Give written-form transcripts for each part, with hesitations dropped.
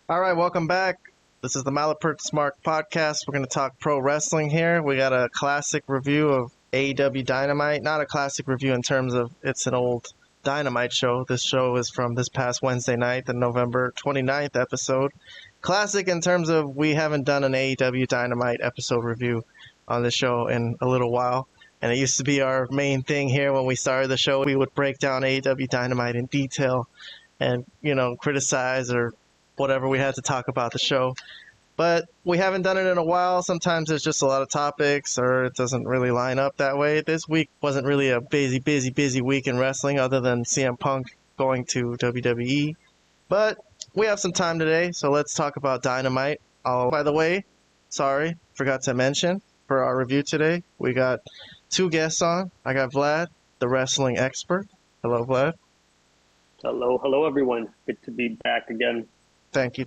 All right, welcome back. This is the Malapert Smart Podcast. We're going to talk pro wrestling here. We got a classic review of AEW Dynamite. Not a classic review in terms of it's an old Dynamite show. This show is from this past Wednesday night, the November 29th episode. Classic in terms of we haven't done an AEW Dynamite episode review on the show in a little while. And it used to be our main thing here when we started the show. We would break down AEW Dynamite in detail and, criticize or whatever we had to talk about the show. But we haven't done it in a while. Sometimes there's just a lot of topics or it doesn't really line up that way. This week wasn't really a busy week in wrestling other than CM Punk going to WWE. But we have some time today, so let's talk about Dynamite. Oh, by the way, sorry, forgot to mention, for our review today, we got two guests on. I got Vlad, the wrestling expert. Hello, Vlad. Hello, everyone. Good to be back again. Thank you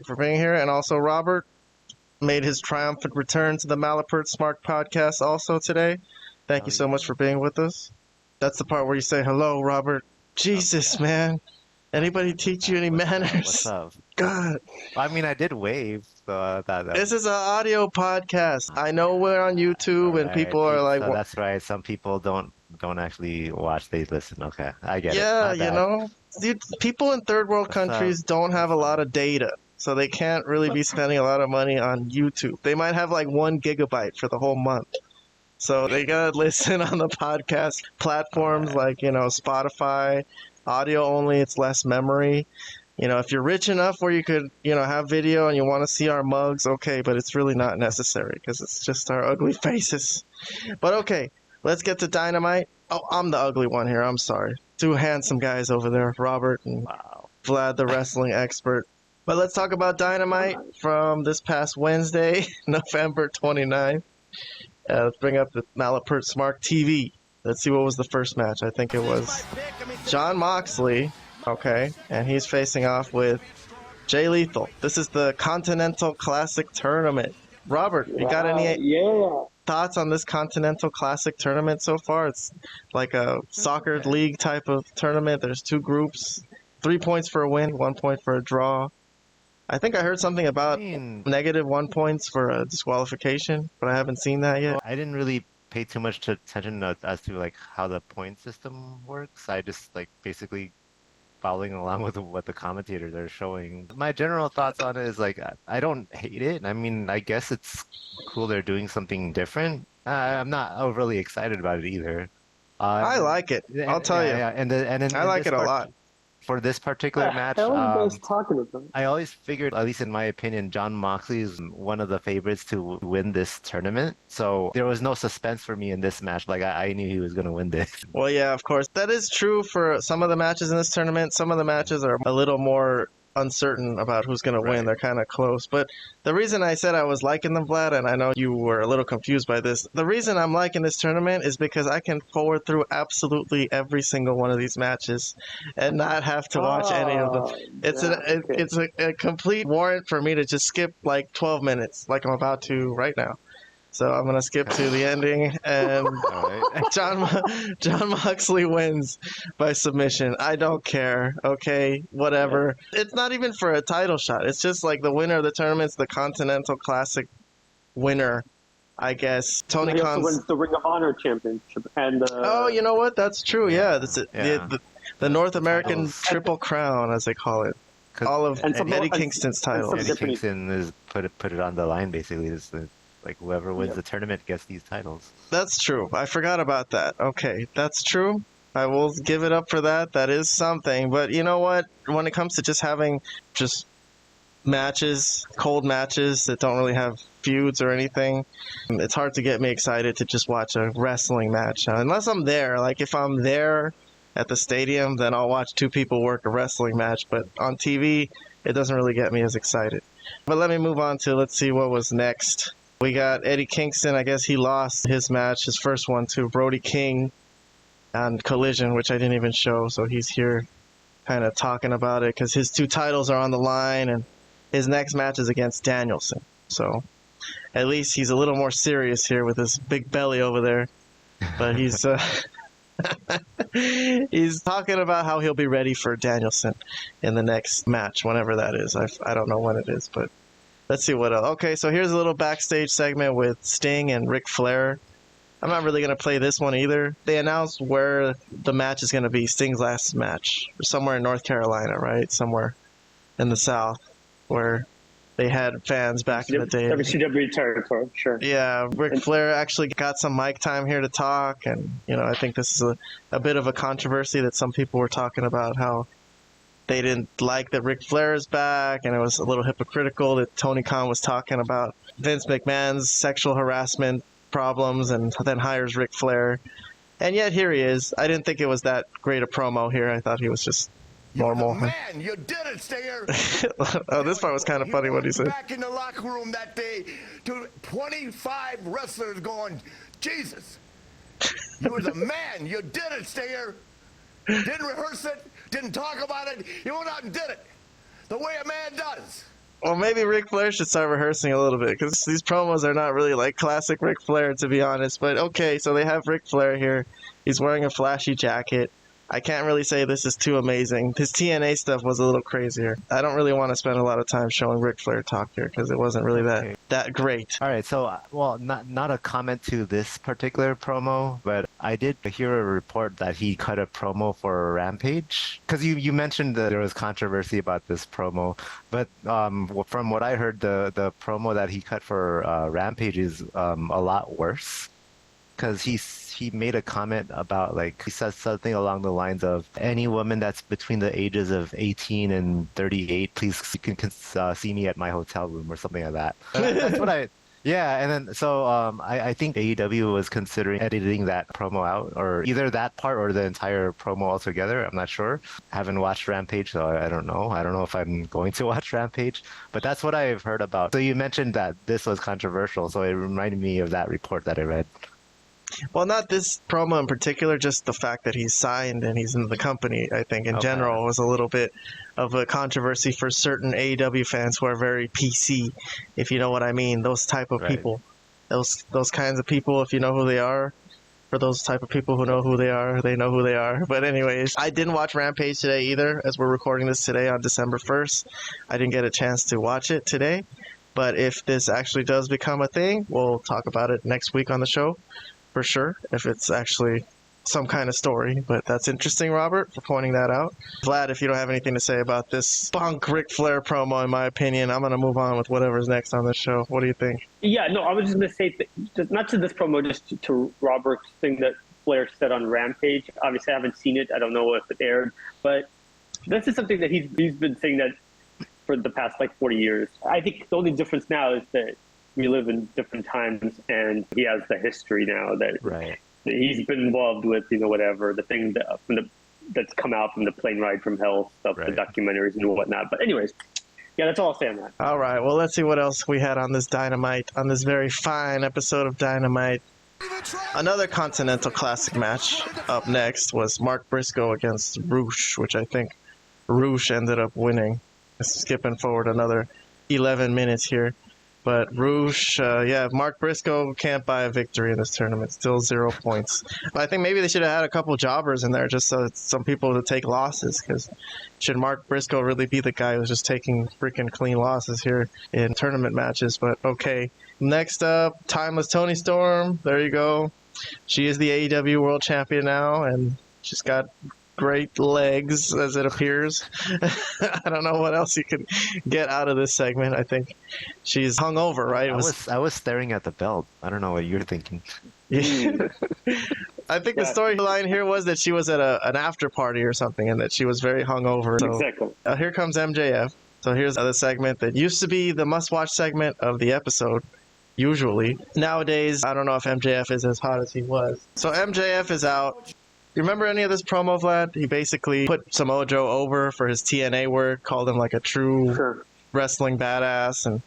for being here. And also Robert made his triumphant return to the Malapert Smart Podcast also today. Thank you so much for being with us. That's the part where you say hello, Robert. Jesus, man. Anybody teach you any manners? What's up? God. I mean, I did wave. So This is an audio podcast. I know we're on YouTube and people are like... So that's right. Some people don't actually watch. They listen. Okay. I get it. Yeah, people in third world countries don't have a lot of data. So they can't really be spending a lot of money on YouTube. They might have like 1 gigabyte for the whole month. So they gotta listen on the podcast platforms like, Spotify, audio only, it's less memory. If you're rich enough where you could, have video and you want to see our mugs, okay, but it's really not necessary because it's just our ugly faces. But okay, let's get to Dynamite. Oh, I'm the ugly one here, I'm sorry. Two handsome guys over there, Robert and Vlad, the wrestling expert. But let's talk about Dynamite from this past Wednesday, November 29th. Let's bring up the Malapert Smart TV. Let's see what was the first match. I think it was Jon Moxley, okay, and he's facing off with Jay Lethal. This is the Continental Classic Tournament. Robert, you got any thoughts on this Continental Classic Tournament so far? It's like a soccer league type of tournament. There's 2 groups, 3 points for a win, 1 point for a draw. I think I heard something about -1 points for a disqualification, but I haven't seen that yet. I didn't really pay too much attention as to like how the point system works. I just basically following along with what the commentators are showing. My general thoughts on it is I don't hate it. I mean, I guess it's cool they're doing something different. I'm not overly excited about it either. I like it. I'll tell you. Yeah. I like it a lot. For this particular match, How are you guys talking about? I always figured, at least in my opinion, Jon Moxley is one of the favorites to win this tournament. So there was no suspense for me in this match. I knew he was going to win this. Well, yeah, of course. That is true for some of the matches in this tournament. Some of the matches are a little more uncertain about who's going to win. They're kind of close. But the reason I said I was liking them, Vlad, and I know you were a little confused by this, the reason I'm liking this tournament is because I can forward through absolutely every single one of these matches and not have to watch any of them. It's a complete warrant for me to just skip 12 minutes like I'm about to right now. So I'm going to skip to the ending, and Jon Moxley wins by submission. I don't care, okay? Whatever. It's not even for a title shot. It's just the winner of the tournament's the Continental Classic winner, I guess. Tony He also wins the Ring of Honor Championship. And oh, you know what? That's true, yeah. The North American Triple Crown, as they call it. All of Eddie Kingston's titles. Eddie Kingston is put it on the line, basically. It's whoever wins the tournament gets these titles. That's true. I forgot about that. Okay, that's true. I will give it up for that. That is something. But you know what? When it comes to just having matches, cold matches that don't really have feuds or anything, it's hard to get me excited to just watch a wrestling match. Unless I'm there. If I'm there at the stadium, then I'll watch 2 people work a wrestling match. But on TV, it doesn't really get me as excited. But let me move on to, let's see what was next. We got Eddie Kingston. I guess he lost his match, his first one, to Brody King on Collision, which I didn't even show. So he's here kind of talking about it because his 2 titles are on the line, and his next match is against Danielson. So at least he's a little more serious here with his big belly over there. But he's He's talking about how he'll be ready for Danielson in the next match, whenever that is. I don't know when it is, but let's see what else. Okay, so here's a little backstage segment with Sting and Ric Flair. I'm not really going to play this one either. They announced where the match is going to be, Sting's last match. Somewhere in North Carolina, right? Somewhere in the South where they had fans back in the day. WCW territory, sure. Yeah, Ric Flair actually got some mic time here to talk, and I think this is a bit of a controversy that some people were talking about, how they didn't like that Ric Flair is back, and it was a little hypocritical that Tony Khan was talking about Vince McMahon's sexual harassment problems and then hires Ric Flair. And yet here he is. I didn't think it was that great a promo here. I thought he was just normal. Man, you did it, Stinger. Oh, this part was kind of funny what he said. Back in the locker room that day to 25 wrestlers going, Jesus, you was a man. You did it, Stinger. Didn't rehearse it, didn't talk about it. You went out and did it the way a man does. Well, maybe Ric Flair should start rehearsing a little bit, because these promos are not really like classic Ric Flair, to be honest. But okay, so they have Ric Flair here. He's wearing a flashy jacket. I can't really say this is too amazing. His TNA stuff was a little crazier. I don't really want to spend a lot of time showing Ric Flair talk here, because it wasn't really that great. All right, so well, not a comment to this particular promo, but I did hear a report that he cut a promo for Rampage, because you mentioned that there was controversy about this promo, but from what I heard, the promo that he cut for Rampage is a lot worse, because he made a comment about, like, he says something along the lines of, any woman that's between the ages of 18 and 38, please, you can see me at my hotel room or something like that. That's what yeah, and then so I think AEW was considering editing that promo out, or either that part or the entire promo altogether. I'm not sure. I haven't watched Rampage, so I don't know. I don't know if I'm going to watch Rampage, but that's what I've heard about. So you mentioned that this was controversial, so it reminded me of that report that I read. Well, not this promo in particular, just the fact that he's signed and he's in the company, I think, in general, was a little bit of a controversy for certain AEW fans who are very PC, if you know what I mean. Those type of people. Those kinds of people, if you know who they are. For those type of people who know who they are, they know who they are. But anyways, I didn't watch Rampage today either, as we're recording this today on December 1st. I didn't get a chance to watch it today. But if this actually does become a thing, we'll talk about it next week on the show. For sure, if it's actually some kind of story. But that's interesting, Robert, for pointing that out. Vlad, if you don't have anything to say about this bunk Ric Flair promo, in my opinion, I'm going to move on with whatever's next on this show. What do you think? Yeah, no, I was just going to say, not to this promo, just to Robert's thing that Flair said on Rampage. Obviously, I haven't seen it. I don't know if it aired. But this is something that he's been saying that for the past, 40 years. I think the only difference now is that we live in different times, and he has the history now that he's been involved with, whatever, the thing that's come out from the plane ride from hell stuff, the documentaries and whatnot. But anyways, yeah, that's all I'll say on that. All right, well, let's see what else we had on this Dynamite, on this very fine episode of Dynamite. Another Continental Classic match up next was Mark Briscoe against Roosh, which I think Roosh ended up winning. Skipping forward another 11 minutes here. But Roosh, Mark Briscoe can't buy a victory in this tournament. Still 0 points. But I think maybe they should have had a couple jobbers in there just so some people to take losses. Because should Mark Briscoe really be the guy who's just taking freaking clean losses here in tournament matches? But okay. Next up, Timeless Toni Storm. There you go. She is the AEW World Champion now, and she's got great legs, as it appears. I don't know what else you can get out of this segment. I think she's hungover, right? I was staring at the belt. I don't know what you're thinking. I think the storyline here was that she was at an after party or something, and that she was very hungover. So, exactly. Here comes MJF. So here's the segment that used to be the must-watch segment of the episode. Usually. Nowadays, I don't know if MJF is as hot as he was. So MJF is out. You remember any of this promo, Vlad? He basically put Samoa Joe over for his TNA work, called him like a true wrestling badass, and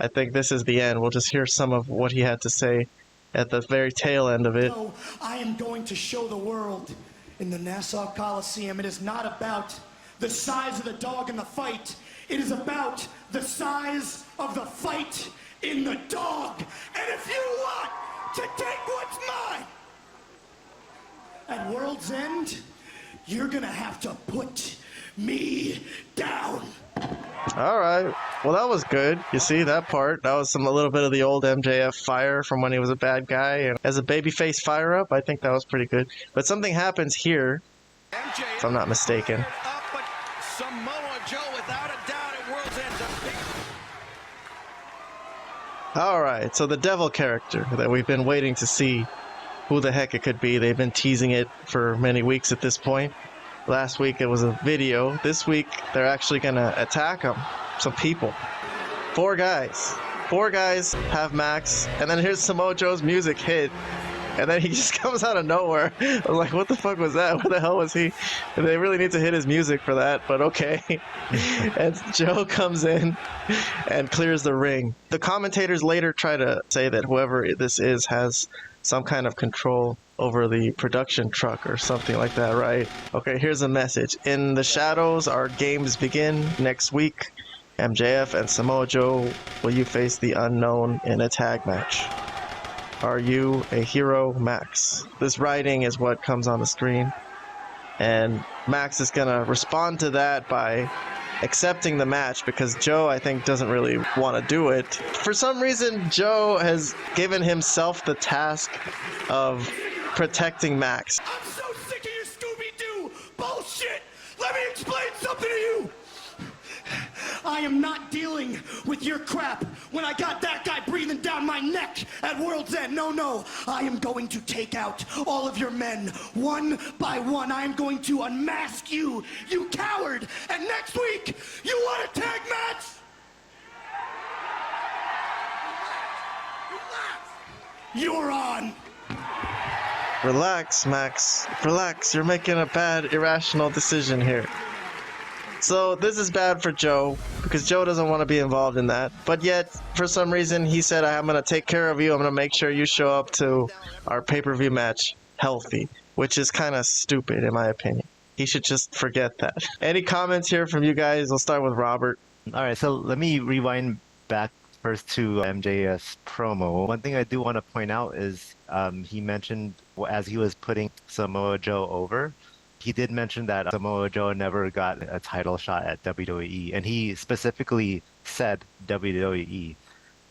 I think this is the end. We'll just hear some of what he had to say at the very tail end of it. So I am going to show the world in the Nassau Coliseum. It is not about the size of the dog in the fight. It is about the size of the fight in the dog. And if you want to take what's mine, At World's End, you're gonna have to put me down. All right. Well, that was good. You see that part? That was a little bit of the old MJF fire from when he was a bad guy. And as a babyface fire up, I think that was pretty good. But something happens here, if I'm not mistaken. Up, but Samoa Joe, without a doubt, at World's End. All right. So the devil character that we've been waiting to see who the heck it could be. They've been teasing it for many weeks at this point. Last week it was a video. This week they're actually going to attack him. Some people. 4 guys. 4 guys have Max. And then here's Samoa Joe's music hit. And then he just comes out of nowhere. I was like, what the fuck was that? Where the hell was he? And they really need to hit his music for that, but okay. And Joe comes in and clears the ring. The commentators later try to say that whoever this is has some kind of control over the production truck or something like that, right? Okay, here's a message. In the shadows, our games begin next week. MJF and Samoa Joe, will you face the unknown in a tag match? Are you a hero, Max? This writing is what comes on the screen. And Max is going to respond to that by accepting the match because Joe, I think, doesn't really want to do it. For some reason, Joe has given himself the task of protecting Max. I'm so sick of your Scooby-Doo bullshit! Let me explain something to you! I am not dealing with your crap when I got that guy breathing down my neck at World's End. No. I am going to take out all of your men one by one. I am going to unmask you, you coward. And next week, you want a tag match? You're on. Relax, Max. Relax. You're making a bad, irrational decision here. So this is bad for Joe because Joe doesn't want to be involved in that. But yet, for some reason, he said, I'm going to take care of you. I'm going to make sure you show up to our pay-per-view match healthy, which is kind of stupid in my opinion. He should just forget that. Any comments here from you guys? We'll start with Robert. All right, so let me rewind back first to MJF's promo. One thing I do want to point out is he mentioned as he was putting Samoa Joe over, he did mention that Samoa Joe never got a title shot at WWE, and he specifically said WWE.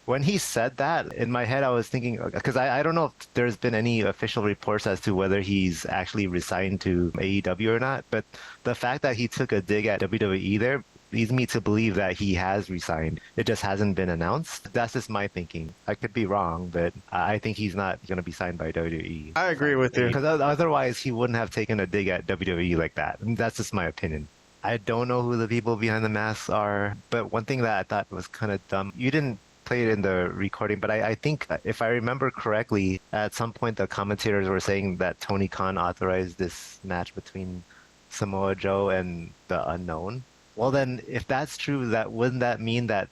When he said that, in my head I was thinking, because I don't know if there's been any official reports as to whether he's actually resigned to AEW or not, but the fact that he took a dig at WWE there leads me to believe that he has resigned. It just hasn't been announced. That's just my thinking. I could be wrong, but I think he's not going to be signed by WWE. I agree with you. Because otherwise he wouldn't have taken a dig at WWE like that. And that's just my opinion. I don't know who the people behind the masks are, but one thing that I thought was kind of dumb, you didn't play it in the recording, but I think if I remember correctly, at some point the commentators were saying that Tony Khan authorized this match between Samoa Joe and the Unknown. Well, then, if that's true, wouldn't that mean that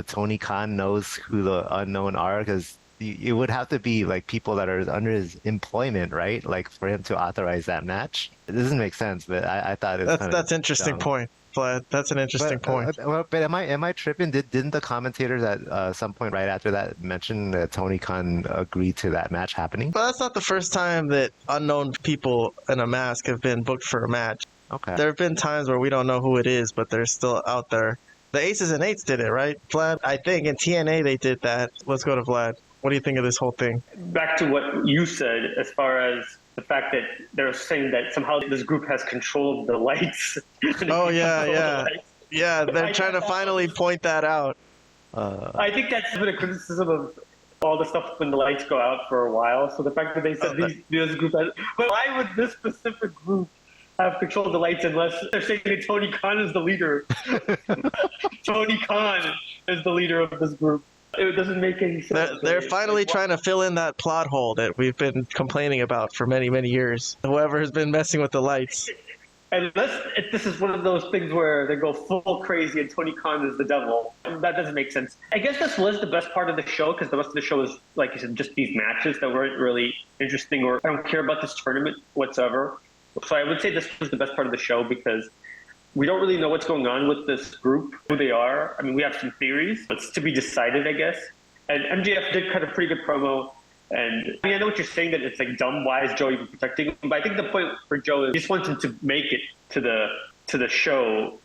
Tony Khan knows who the Unknown are? Because it would have to be like people that are under his employment, right? Like for him to authorize that match. It doesn't make sense, but I thought it was that's an interesting dumb. point, Vlad. That's an interesting point. But am I tripping? Didn't the commentators at some point right after that mention that Tony Khan agreed to that match happening? But that's not the first time that unknown people in a mask have been booked for a match. Okay. There have been times where we don't know who it is, but they're still out there. The Aces and Eights did it, right, Vlad? I think in TNA they did that. Let's go to Vlad. What do you think of this whole thing? Back to what you said as far as the fact that they're saying that somehow this group has control of the lights. Oh, yeah. Yeah, they're trying to finally point that out. I think that's been a criticism of all the stuff when the lights go out for a while. So the fact that they said this group has... But why would this specific group have control of the lights unless they're saying that Tony Khan is the leader? Tony Khan is the leader of this group. It doesn't make any sense. They're finally trying to fill in that plot hole that we've been complaining about for many, many years. Whoever has been messing with the lights. Unless this is one of those things where they go full crazy and Tony Khan is the devil. That doesn't make sense. I guess this was the best part of the show because the rest of the show is, like you said, just these matches that weren't really interesting, or I don't care about this tournament whatsoever. So I would say this was the best part of the show because we don't really know what's going on with this group, who they are. I mean, we have some theories. It's to be decided, I guess. And MJF did cut a pretty good promo And I mean, I know what you're saying, that it's like dumb. Why is Joe even protecting him? But I think the point for Joe is he just wants him to make it to the show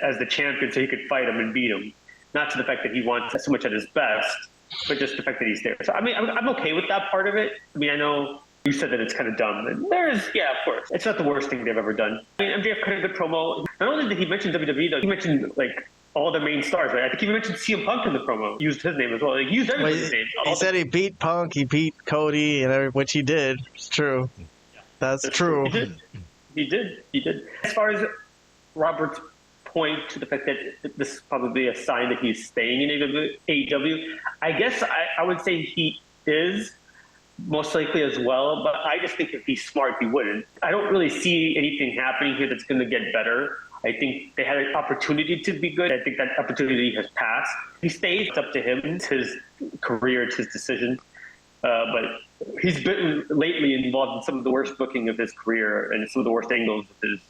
as the champion, so he could fight him and beat him. Not to the fact that he wants so much at his best, but just the fact that he's there. So I mean, I'm okay with that part of it. I mean, I know you said that it's kind of dumb. And yeah, of course, it's not the worst thing they've ever done. I mean, MJF cut a good promo. Not only did he mention WWE, though, he mentioned like all the main stars, right? I think he mentioned CM Punk in the promo. He used his name as well. He used everybody's name. He said he beat Punk, he beat Cody, and which he did. It's true. That's true. He did. As far as Robert's point to the fact that this is probably a sign that he's staying in AEW, I guess I would say he is most likely as well, but I just think if he's smart, he wouldn't. I don't really see anything happening here that's going to get better. I think they had an opportunity to be good. I think that opportunity has passed. He stays, it's up to him. It's his career, it's his decision. But he's been lately involved in some of the worst booking of his career and some of the worst angles of his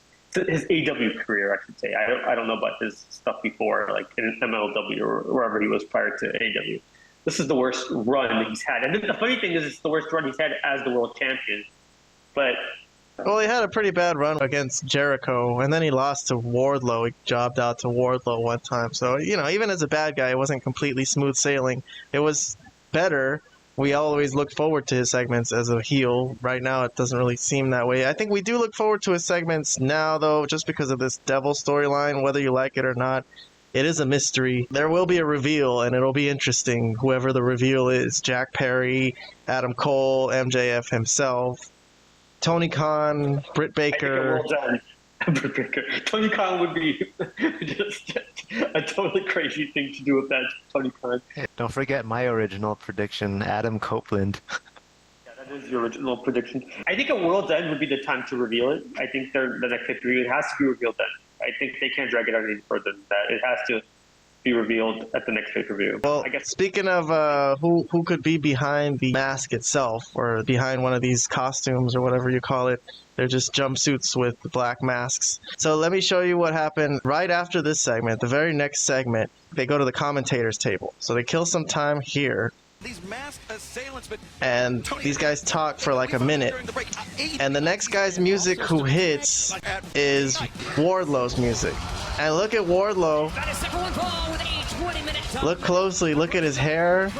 AEW career, I should say. I don't know about his stuff before, like in MLW or wherever he was prior to AEW. This is the worst run he's had. And the funny thing is, it's the worst run he's had as the world champion. But well, he had a pretty bad run against Jericho, and then he lost to Wardlow. He jobbed out to Wardlow one time. So, even as a bad guy, it wasn't completely smooth sailing. It was better. We always look forward to his segments as a heel. Right now, it doesn't really seem that way. I think we do look forward to his segments now, though, just because of this Devil storyline, whether you like it or not. It is a mystery. There will be a reveal, and it'll be interesting, whoever the reveal is. Jack Perry, Adam Cole, MJF himself, Tony Khan, Britt Baker. Britt Baker. Tony Khan would be just a totally crazy thing to do with that, Tony Khan. Don't forget my original prediction, Adam Copeland. Yeah, that is your original prediction. I think at World's End would be the time to reveal it. I think the next pay-per-view, it has to be revealed then. I think they can't drag it out any further than that. It has to be revealed at the next pay-per-view. Well, I guess. Speaking of who could be behind the mask itself, or behind one of these costumes, or whatever you call it, they're just jumpsuits with black masks. So let me show you what happened right after this segment. The very next segment, they go to the commentators table. So they kill some time here. These masked assailants, but And these guys talk for like a minute. And the next guy's music who hits is Wardlow's music. And look at Wardlow. Look closely. Look at his hair.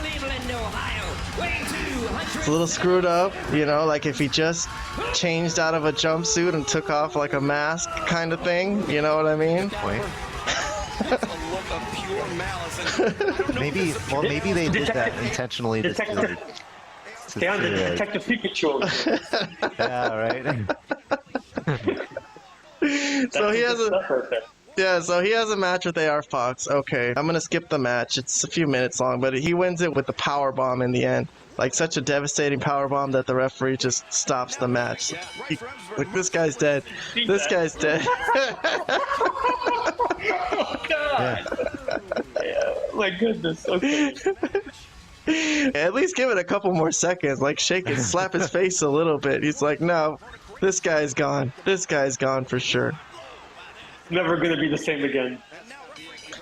It's a little screwed up, like if he just changed out of a jumpsuit and took off like a mask kind of thing. You know what I mean? Maybe they did that intentionally. Stay on the Detective Pikachu. Yeah, right. So he has a match with AR Fox. Okay, I'm gonna skip the match. It's a few minutes long, but he wins it with the power bomb in the end. Like such a devastating power bomb that the referee just stops the match. Like this guy's dead. This guy's dead. Oh God! Yeah, my goodness. Okay. At least give it a couple more seconds. Like shake it, slap his face a little bit. He's like, no, this guy's gone. This guy's gone for sure. Never gonna be the same again.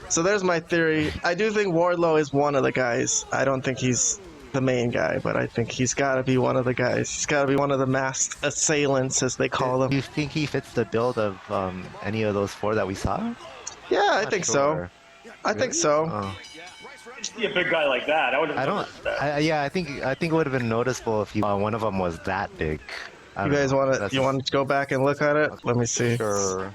So there's my theory. I do think Wardlow is one of the guys. I don't think he's the main guy, but I think he's got to be one of the guys. He's got to be one of the masked assailants, as they call them. Do you think he fits the build of any of those four that we saw? Yeah, I think so. I think so. Oh. See a big guy like that, I would have. I think it would have been noticeable if one of them was that big. You guys want to go back and look at it? Let me see. Sure.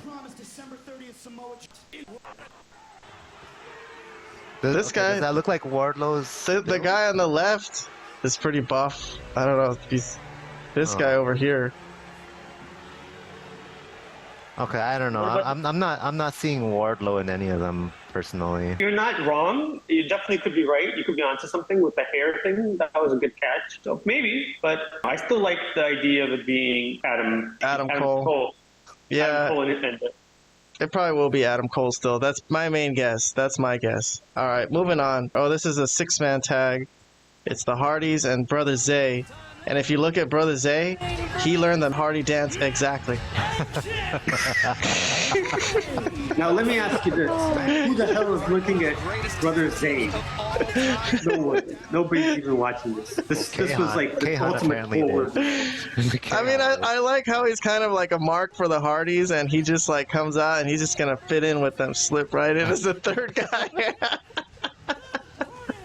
This guy. Does that look like Wardlow's? The guy on the left is pretty buff. I don't know if he's this guy over here. Okay, I don't know. I'm not seeing Wardlow in any of them personally. You're not wrong. You definitely could be right. You could be onto something with the hair thing. That was a good catch. So maybe, but I still like the idea of it being Adam Cole. Yeah. Adam Cole and it probably will be Adam Cole still. That's my main guess. That's my guess. All right, moving on. Oh, this is a 6-man tag. It's the Hardys and Brother Zay. And if you look at Brother Zay, he learned the Hardy dance exactly. Now let me ask you this: who the hell is looking at Brother Zayn? No one. Nobody's even watching this. This was like the ultimate forward. I mean, I like how he's kind of like a mark for the Hardys, and he just like comes out and he's just gonna fit in with them, slip right in as the third guy.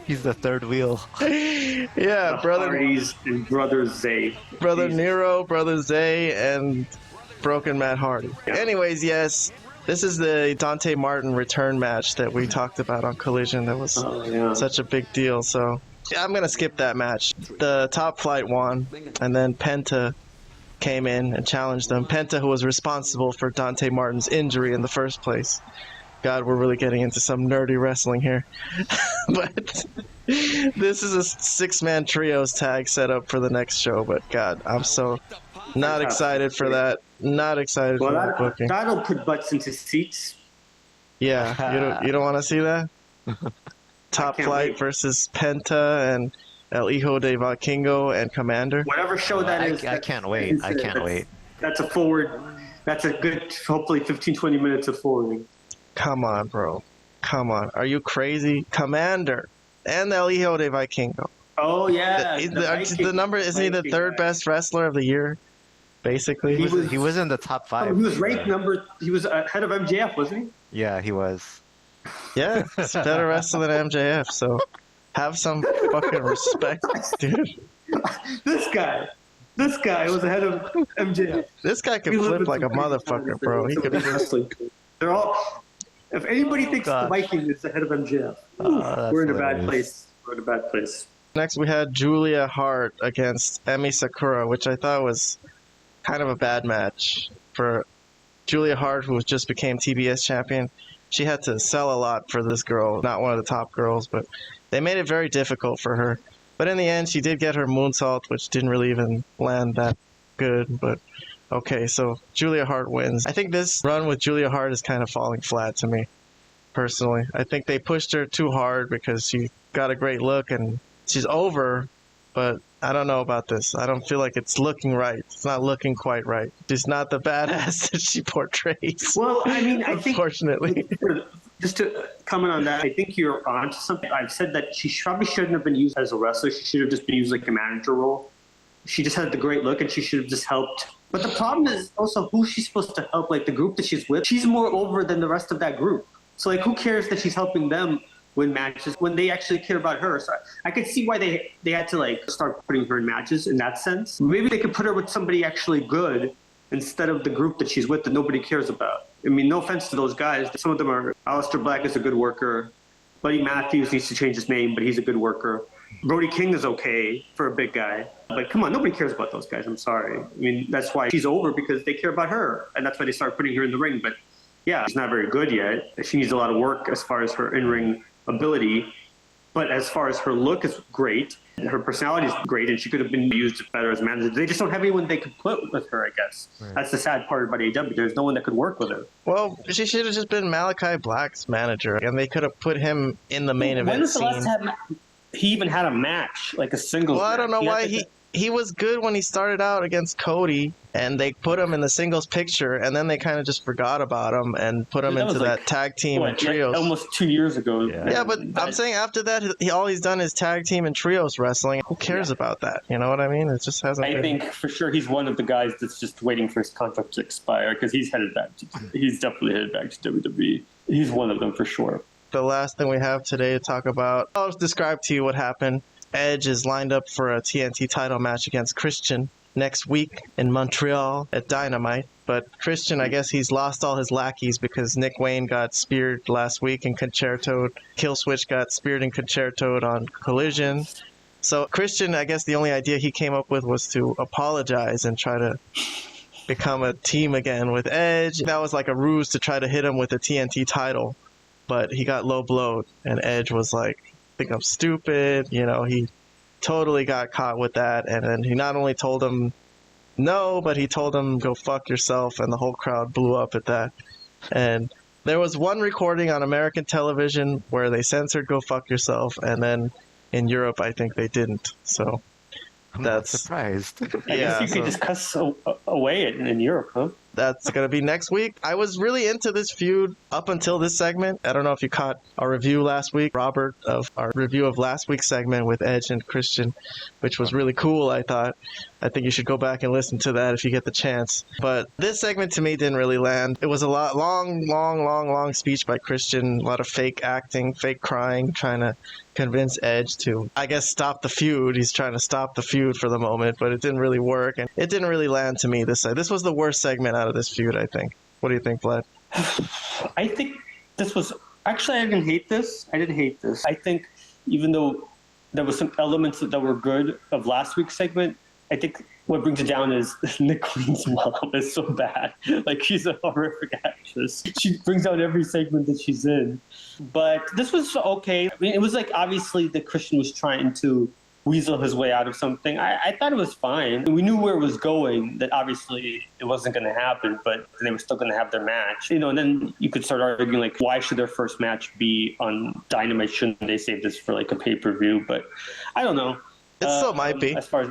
He's the third wheel. Yeah, brother Hardys and Brother Zay. Brother Nero, Brother Zay, and Broken Matt Hardy. Anyways, yes, this is the Dante Martin return match that we talked about on Collision. That was such a big deal. So I'm going to skip that match. The Top Flight won, and then Penta came in and challenged them. Penta, who was responsible for Dante Martin's injury in the first place. God, we're really getting into some nerdy wrestling here. But this is a six-man trios tag set up for the next show. But God, I'm so not excited for that. Not excited for that booking. That'll put butts into seats. Yeah, you don't want to see that? Top Flight versus Penta and El Hijo de Vikingo and Commander. Whatever show that is. I can't wait. I can't wait. That's a forward. That's a good, hopefully 15, 20 minutes of forwarding. Come on, bro. Come on. Are you crazy? Commander and El Hijo de Vikingo. Oh, yeah. The number, isn't he the third best wrestler of the year? Basically. He was in the top 5. He was ranked he was ahead of MJF, wasn't he? Yeah, he was. Yeah, he's a better wrestler than MJF, so have some fucking respect, dude. This guy was ahead of MJF. This guy can flip like a motherfucker, bro. He could wrestling. They're all. If anybody thinks the Viking is ahead of MJF, we're in a bad place. We're in a bad place. Next, we had Julia Hart against Emi Sakura, which I thought was kind of a bad match for Julia Hart, who just became TBS champion. She had to sell a lot for this girl, not one of the top girls, but they made it very difficult for her. But in the end, she did get her moonsault, which didn't really even land that good, but okay, so Julia Hart wins. I think this run with Julia Hart is kind of falling flat to me, personally. I think they pushed her too hard because she got a great look and she's over, but I don't know about this. I don't feel like it's looking right. It's not looking quite right. She's not the badass that she portrays. Well, I mean, I think... Unfortunately. Just to comment on that, I think you're onto something. I've said that she probably shouldn't have been used as a wrestler. She should have just been used like a manager role. She just had the great look and she should have just helped. But the problem is also who she's supposed to help, like the group that she's with. She's more over than the rest of that group. So like who cares that she's helping them win matches when they actually care about her? So I could see why they had to like start putting her in matches in that sense. Maybe they could put her with somebody actually good instead of the group that she's with that nobody cares about. I mean, no offense to those guys. Some of them are. Aleister Black is a good worker. Buddy Matthews needs to change his name, but he's a good worker. Brody King is okay for a big guy. But come on, nobody cares about those guys. I'm sorry. I mean, that's why she's over, because they care about her. And that's why they start putting her in the ring. But yeah, she's not very good yet. She needs a lot of work as far as her in-ring ability. But as far as her look is great. Her personality is great, and she could have been used better as a manager. They just don't have anyone they could put with her, I guess. Right. That's the sad part about AEW. There's no one that could work with her. Well, she should have just been Malachi Black's manager, and they could have put him in the main event When was the scene. last time he even had a match, like a singles Well, I don't know why he was good when he started out against Cody, and they put him in the singles picture, and then they kind of just forgot about him and put him into that tag team and trios. Almost 2 years ago. Yeah, but I'm saying after that, all he's done is tag team and trios wrestling. Who cares about that? You know what I mean? It just hasn't. I think for sure he's one of the guys that's just waiting for his contract to expire, because he's definitely headed back to WWE. He's one of them for sure. The last thing we have today to talk about, I'll just describe to you what happened. Edge is lined up for a TNT title match against Christian next week in Montreal at Dynamite. But Christian, I guess he's lost all his lackeys because Nick Wayne got speared last week and Concertoed. Killswitch got speared and Concertoed on Collision. So Christian, I guess the only idea he came up with was to apologize and try to become a team again with Edge. That was like a ruse to try to hit him with the TNT title. But he got low blowed, and Edge was like, think I'm stupid. You know, he totally got caught with that. And then he not only told him no, but he told him go fuck yourself, and the whole crowd blew up at that. And there was one recording on American television where they censored go fuck yourself, and then in Europe I think they didn't. So I'm not surprised. I guess you could just cuss away it in Europe, huh? That's going to be next week. I was really into this feud up until this segment. I don't know if you caught our review last week, Robert, of our review of last week's segment with Edge and Christian, which was really cool, I thought. I think you should go back and listen to that if you get the chance. But this segment to me didn't really land. It was a long speech by Christian, a lot of fake acting, fake crying, trying to convince Edge to, I guess, stop the feud. He's trying to stop the feud for the moment, but it didn't really work, and it didn't really land to me this side. This was the worst segment out of this feud, I think. What do you think, Vlad? I think this was actually, I didn't hate this. I think even though there was some elements that were good of last week's segment, I think what brings it down is Nick Queen's mom is so bad. Like, she's a horrific actress. She brings out every segment that she's in. But this was okay. I mean, it was like, obviously, the Christian was trying to weasel his way out of something. I thought it was fine. We knew where it was going, that obviously it wasn't going to happen, but they were still going to have their match. You know, and then you could start arguing, like, why should their first match be on Dynamite? Shouldn't they save this for, like, a pay-per-view? But I don't know. It still might be. As far as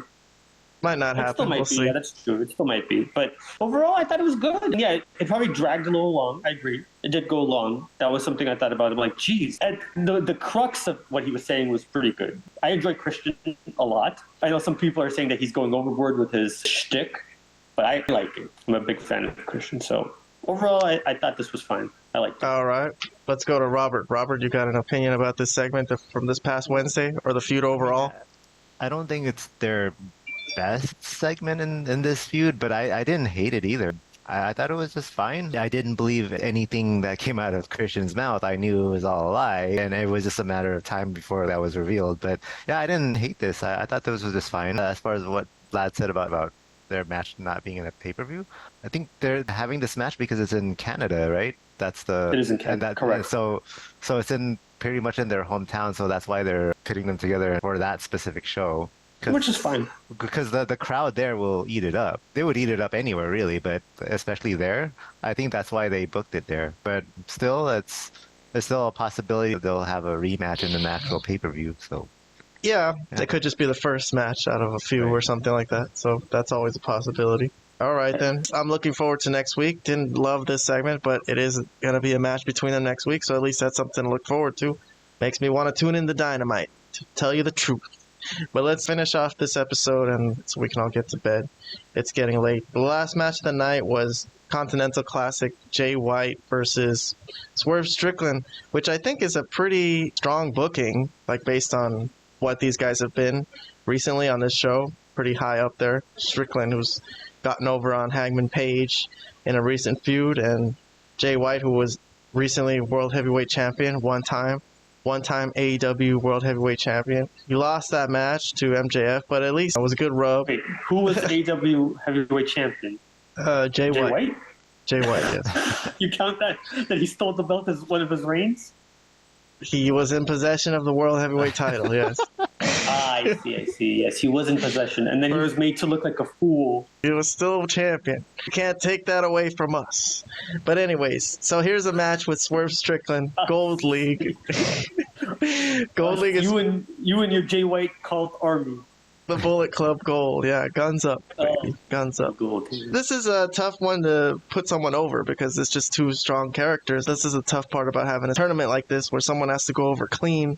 might not happen. It still might we'll be. see. Yeah, that's true. It still might be. But overall, I thought it was good. Yeah, it probably dragged a little long. I agree. It did go long. That was something I thought about. I'm like, geez. And the crux of what he was saying was pretty good. I enjoy Christian a lot. I know some people are saying that he's going overboard with his shtick, but I like it. I'm a big fan of Christian. So overall, I thought this was fine. I liked it. All right. Let's go to Robert. Robert, you got an opinion about this segment from this past Wednesday, or the feud overall? I don't think it's their best segment in this feud, but I didn't hate it either. I thought it was just fine. I didn't believe anything that came out of Christian's mouth. I knew it was all a lie, and it was just a matter of time before that was revealed. But yeah, I didn't hate this. I thought this was just fine. As far as what Vlad said about their match not being in a pay-per-view, I think they're having this match because it's in Canada, right? It is in Canada, correct. So it's in pretty much in their hometown, so that's why they're putting them together for that specific show. Which is fine. Because the crowd there will eat it up. They would eat it up anywhere, really, but especially there. I think that's why they booked it there. But still, there's still a possibility that they'll have a rematch in an actual pay-per-view. So Yeah, it could just be the first match out of a few or something like that. So that's always a possibility. All right, then. I'm looking forward to next week. Didn't love this segment, but it is going to be a match between them next week, so at least that's something to look forward to. Makes me want to tune in to Dynamite, to tell you the truth. But let's finish off this episode and so we can all get to bed. It's getting late. The last match of the night was Continental Classic Jay White versus Swerve Strickland, which I think is a pretty strong booking, like based on what these guys have been recently on this show. Pretty high up there. Strickland, who's gotten over on Hangman Page in a recent feud, and Jay White, who was recently World Heavyweight Champion one-time AEW World Heavyweight Champion. He lost that match to MJF, but at least it was a good rub. Wait, who was AEW Heavyweight Champion? Jay White. Jay White, yes. You count that he stole the belt as one of his reigns? He was in possession of the World Heavyweight title, yes. I see. Yes, he was in possession, and then he was made to look like a fool. He was still champion. You can't take that away from us. But anyways, so here's a match with Swerve Strickland, Gold League. Gold League is... You and your Jay White cult army. The Bullet Club Gold, yeah, guns up, baby. Guns up. This is a tough one to put someone over because it's just two strong characters. This is a tough part about having a tournament like this where someone has to go over clean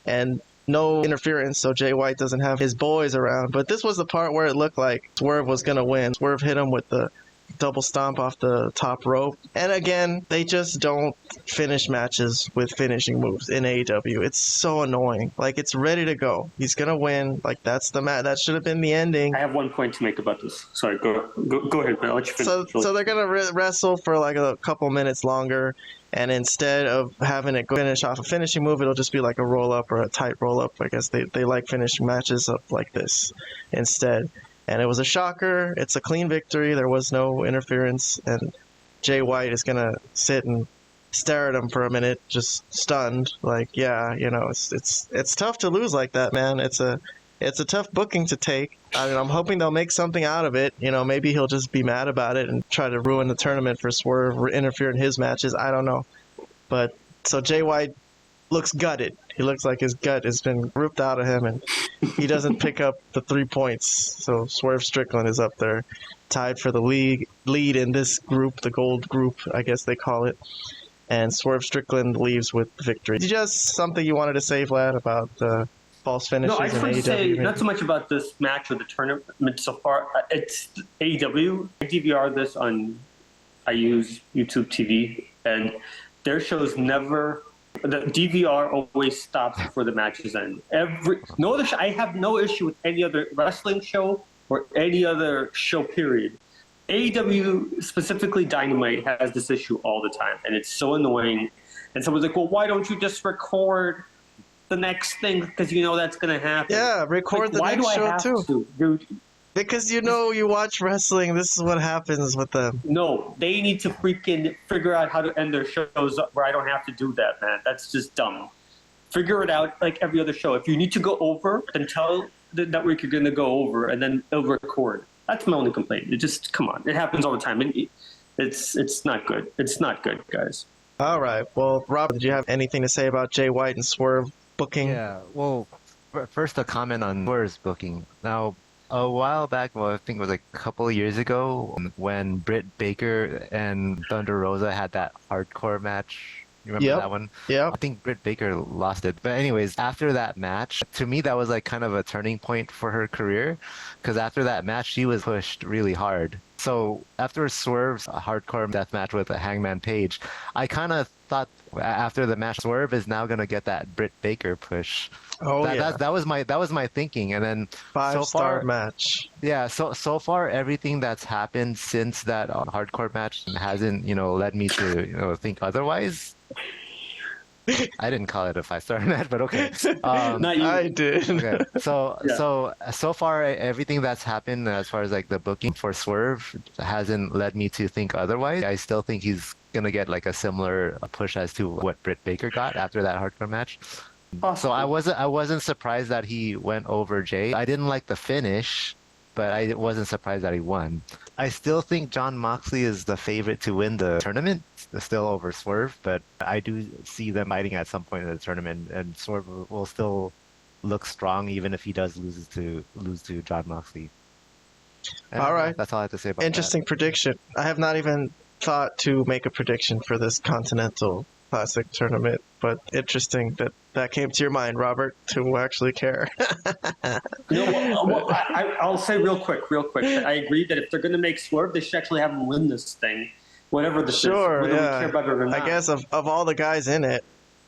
and no interference, so Jay White doesn't have his boys around. But this was the part where it looked like Swerve was going to win. Swerve hit him with the double stomp off the top rope. And again, they just don't finish matches with finishing moves in AEW. It's so annoying. Like, it's ready to go. He's going to win. Like, that's the match. That should have been the ending. I have one point to make about this. Sorry, go ahead, but I'll let you finish. So they're going to wrestle for like a couple minutes longer. And instead of having it finish off a finishing move, it'll just be like a roll-up or a tight roll-up. I guess they like finishing matches up like this instead. And it was a shocker. It's a clean victory. There was no interference. And Jay White is going to sit and stare at him for a minute, just stunned. Like, yeah, you know, it's tough to lose like that, man. It's a tough booking to take. I mean, I'm hoping they'll make something out of it. You know, maybe he'll just be mad about it and try to ruin the tournament for Swerve or interfere in his matches. I don't know. But so Jay White looks gutted. He looks like his gut has been ripped out of him, and he doesn't pick up the 3 points. So Swerve Strickland is up there. tied for the lead in this group, the gold group, I guess they call it. And Swerve Strickland leaves with victory. Did you have something you wanted to say, Vlad, about the false finishes? No, I just in want to AEW, say maybe? not so much about this match or the tournament so far. It's AEW. I DVR this on. I use YouTube TV, and their shows never. The DVR always stops before the matches end. I have no issue with any other wrestling show or any other show. Period. AEW, specifically Dynamite, has this issue all the time, and it's so annoying. And someone's like, "Well, why don't you just record the next thing? Because you know that's going to happen." Yeah, record the next show too. Dude, Because you know you watch wrestling, this is what happens with them. no, they need to freaking figure out how to end their shows up where I don't have to do that, man. That's just dumb. Figure it out like every other show. If you need to go over, then tell the network you're going to go over, and then they'll record. That's my only complaint. It just, come on. It happens all the time. It's not good. It's not good, guys. All right. Well, Rob, did you have anything to say about Jay White and Swerve booking? Yeah, well, first a comment on Swerve's booking. Now, a while back, well, I think it was like a couple of years ago, when Britt Baker and Thunder Rosa had that hardcore match. You remember that one? Yeah. I think Britt Baker lost it. But anyways, after that match, to me, that was like kind of a turning point for her career. Because after that match, she was pushed really hard. So after Swerve's hardcore death match with Hangman Page, I kind of thought after the match, Swerve is now going to get that Britt Baker push. Oh, yeah. That was my thinking. And then Five-star match. Yeah, so far everything that's happened since that hardcore match hasn't, led me to, think otherwise. I didn't call it a 5-star match, but okay. Not you. I did. Okay. So Yeah. so far everything that's happened as far as like the booking for Swerve hasn't led me to think otherwise. I still think he's gonna get like a similar push as to what Britt Baker got after that hardcore match. So I wasn't surprised that he went over Jay. I didn't like the finish, but I wasn't surprised that he won. I still think Jon Moxley is the favorite to win the tournament, still over Swerve, but I do see them fighting at some point in the tournament, and Swerve will still look strong even if he does lose to Jon Moxley. And All right. That's all I have to say about Interesting prediction. I have not even thought to make a prediction for this Continental Classic tournament, but interesting that came to your mind, Robert, to actually care. I'll say real quick. I agree that if they're going to make Swerve, they should actually have him win this thing, whatever this is, whether we care about it or not. I guess of all the guys in it,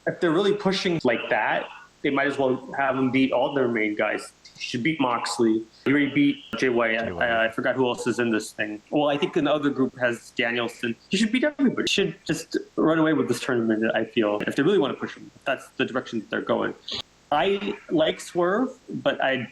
if they're really pushing like that, they might as well have him beat all their main guys. He should beat Moxley. He already beat Jay White. I forgot who else is in this thing. Well, I think the other group has Danielson. He should beat everybody. He should just run away with this tournament, I feel, if they really want to push him. That's the direction that they're going. I like Swerve, but I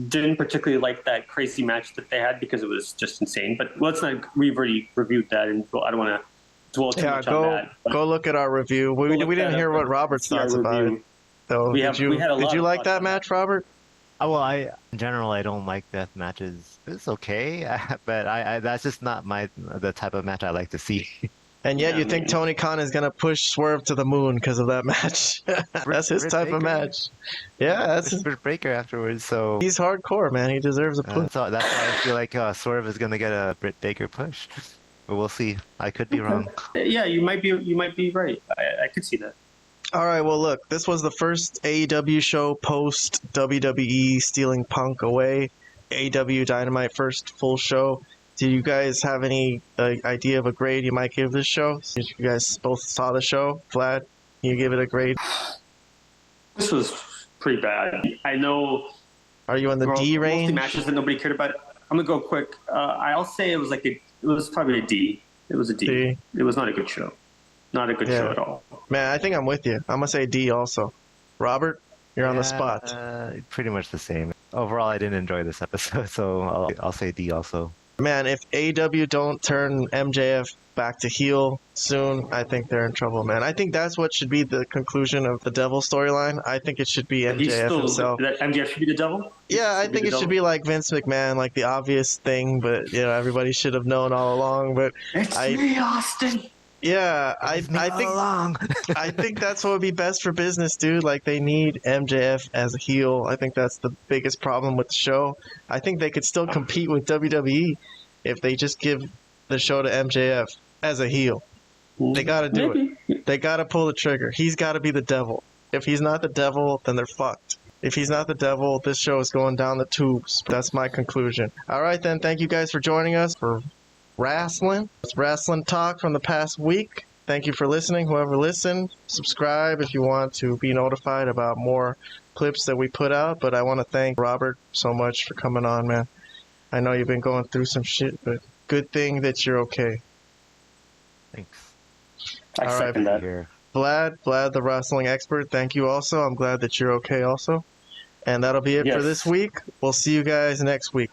didn't particularly like that crazy match that they had because it was just insane. But let's not, we've already reviewed that, and I don't want to dwell too much on that. Go look at our review. We didn't hear what Robert's thoughts about it. So did you like that match, Robert? Well, in general, I don't like death matches. It's okay, but I that's just not the type of match I like to see. And yet you think Tony Khan is going to push Swerve to the moon because of that match. That's his type of match. Yeah, that's his Britt Baker afterwards. So he's hardcore, man. He deserves a push. So that's why I feel like Swerve is going to get a Britt Baker push. But we'll see. I could be wrong. Yeah, you might be right. I could see that. All right, well, look, this was the first AEW show post WWE stealing Punk away. AEW Dynamite first full show. Do you guys have any idea of a grade you might give this show? Since you guys both saw the show, Vlad, can you give it a grade? This was pretty bad. I know. Are you in the D range? Mostly matches that nobody cared about. I'm gonna go quick. I'll say it was probably a D. It was a D. It was not a good show. Not a good show at all. Man, I think I'm with you. I'm gonna say D also. Robert, you're on the spot. Pretty much the same. Overall, I didn't enjoy this episode, so I'll say D also. Man, if AEW don't turn MJF back to heel soon, I think they're in trouble, man. I think that's what should be the conclusion of the Devil storyline. I think it should be MJF himself. That MJF should be the Devil? Yeah, I think it should be like Vince McMahon, like the obvious thing, but everybody should have known all along. But it's me, Austin. Yeah, I think that's what would be best for business, dude. Like, they need MJF as a heel. I think that's the biggest problem with the show. I think they could still compete with WWE if they just give the show to MJF as a heel. They got to do it. They got to pull the trigger. He's got to be the devil. If he's not the devil, then they're fucked. If he's not the devil, this show is going down the tubes. That's my conclusion. All right, then. Thank you guys for joining us for wrestling. It's wrestling talk from the past week. Thank you for listening. Whoever listened, subscribe if you want to be notified about more clips that we put out. But I want to thank Robert so much for coming on, man. I know you've been going through some shit, but good thing that you're okay. Thanks. I second that. Here. Vlad, the wrestling expert, thank you also. I'm glad that you're okay also. And that'll be it for this week. We'll see you guys next week.